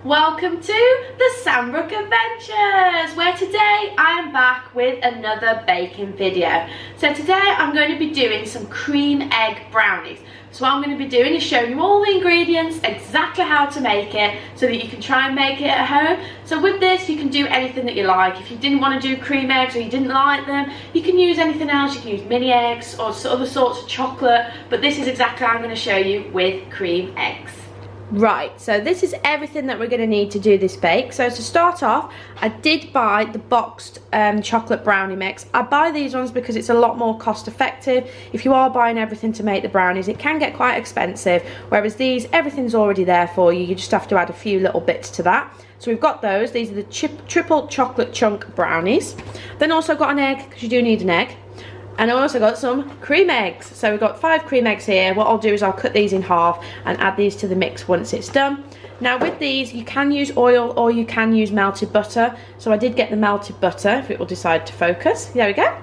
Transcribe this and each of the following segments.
Welcome to the Sanbrooke Adventures, where today I am back with another baking video. So today I'm going to be doing some cream egg brownies. So what I'm going to be doing is showing you all the ingredients, exactly how to make it, so that you can try and make it at home. So with this you can do anything that you like. If you didn't want to do cream eggs or you didn't like them, you can use anything else. You can use mini eggs or other sorts of chocolate, but this is exactly how I'm going to show you with cream eggs. Right, so this is everything that we're going to need to do this bake. So to start off, I did buy the boxed chocolate brownie mix. I buy these ones because it's a lot more cost effective. If you are buying everything to make the brownies, it can get quite expensive, whereas these, everything's already there for you. You just have to add a few little bits to that. So we've got those. These are the triple chocolate chunk brownies. Then also got an egg, because you do need an egg. And I also got some cream eggs. So we've got 5 cream eggs here. What I'll do is I'll cut these in half and add these to the mix once it's done. Now with these, you can use oil or you can use melted butter. So I did get the melted butter, if it will decide to focus. There we go.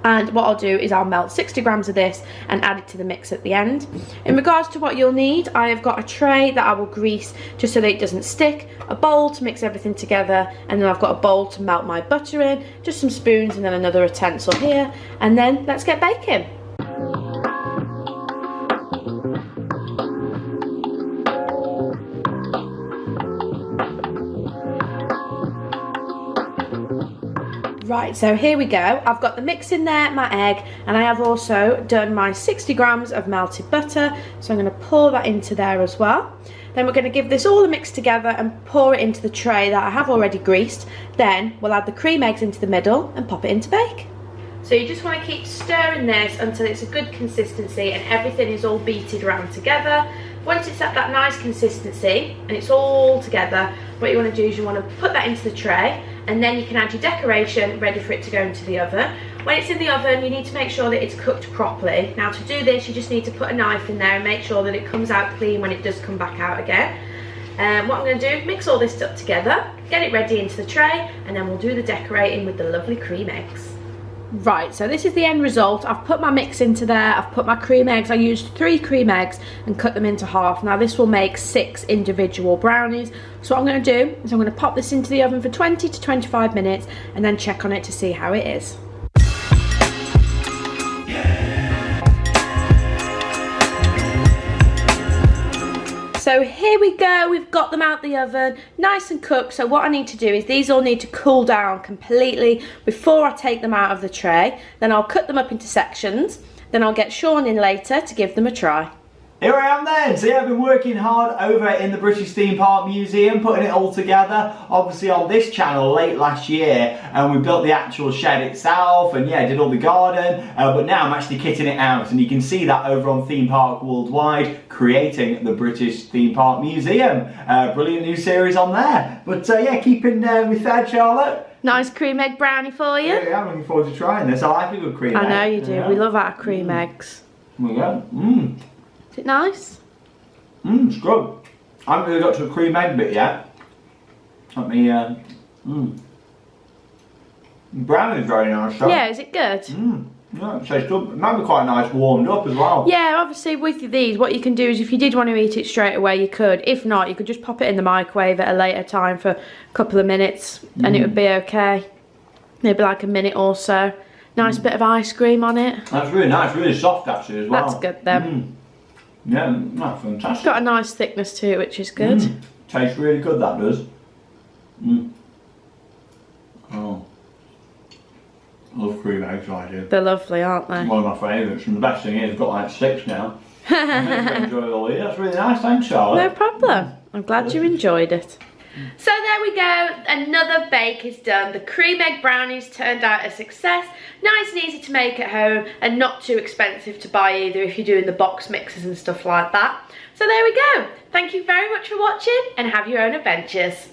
And what I'll do is I'll melt 60 grams of this and add it to the mix at the end. In regards to what you'll need, I have got a tray that I will grease just so that it doesn't stick, a bowl to mix everything together, and then I've got a bowl to melt my butter in, just some spoons and then another utensil here, and then let's get baking. Right, so here we go. I've got the mix in there, my egg, and I have also done my 60 grams of melted butter. So I'm going to pour that into there as well. Then we're going to give this all a mix together and pour it into the tray that I have already greased. Then we'll add the cream eggs into the middle and pop it into bake. So you just want to keep stirring this until it's a good consistency and everything is all beated around together. Once it's at that nice consistency and it's all together, what you want to do is you want to put that into the tray, and then you can add your decoration ready for it to go into the oven. When it's in the oven, you need to make sure that it's cooked properly. Now to do this, you just need to put a knife in there and make sure that it comes out clean when it does come back out again. What I'm going to do, mix all this stuff together, get it ready into the tray, and then we'll do the decorating with the lovely cream eggs. Right, so this is the end result. I've put my mix into there, I've put my cream eggs. I used 3 cream eggs and cut them into half. Now this will make 6 individual brownies. So what I'm going to do is I'm going to pop this into the oven for 20 to 25 minutes and then check on it to see how it is. So here we go, we've got them out the oven, nice and cooked. So what I need to do is these all need to cool down completely before I take them out of the tray. Then I'll cut them up into sections. Then I'll get Sean in later to give them a try. Here I am then. So yeah, I've been working hard over in the British Theme Park Museum, putting it all together. Obviously on this channel late last year, and we built the actual shed itself, and yeah, did all the garden, but now I'm actually kitting it out, and you can see that over on Theme Park Worldwide, creating the British Theme Park Museum. Brilliant new series on there. But yeah, keeping me fed, Charlotte. Nice cream egg brownie for you. Yeah, I'm looking forward to trying this. I like a good cream egg. I know you do. Yeah. We love our cream eggs. There we go. Mmm. Is it nice? It's good. I haven't really got to a cream egg bit yet. Let me, Brownie's very nice though. Yeah, is it good? Yeah, it tastes good. It might be quite nice warmed up as well. Yeah, obviously with these, what you can do is if you did want to eat it straight away, you could. If not, you could just pop it in the microwave at a later time for a couple of minutes and it would be okay. Maybe like a minute or so. Nice bit of ice cream on it. That's really nice, really soft actually as well. That's good then. Yeah, that's fantastic. It's got a nice thickness to it, which is good. Tastes really good, that does. Oh. I love cream eggs, I do. They're lovely, aren't they? One of my favourites, and the best thing is I've got like 6 now. I enjoy all these. That's really nice, thanks Charlotte. No problem. I'm glad you enjoyed it. So there we go, another bake is done. The cream egg brownies turned out a success. Nice and easy to make at home and not too expensive to buy either if you're doing the box mixes and stuff like that. So there we go. Thank you very much for watching and have your own adventures.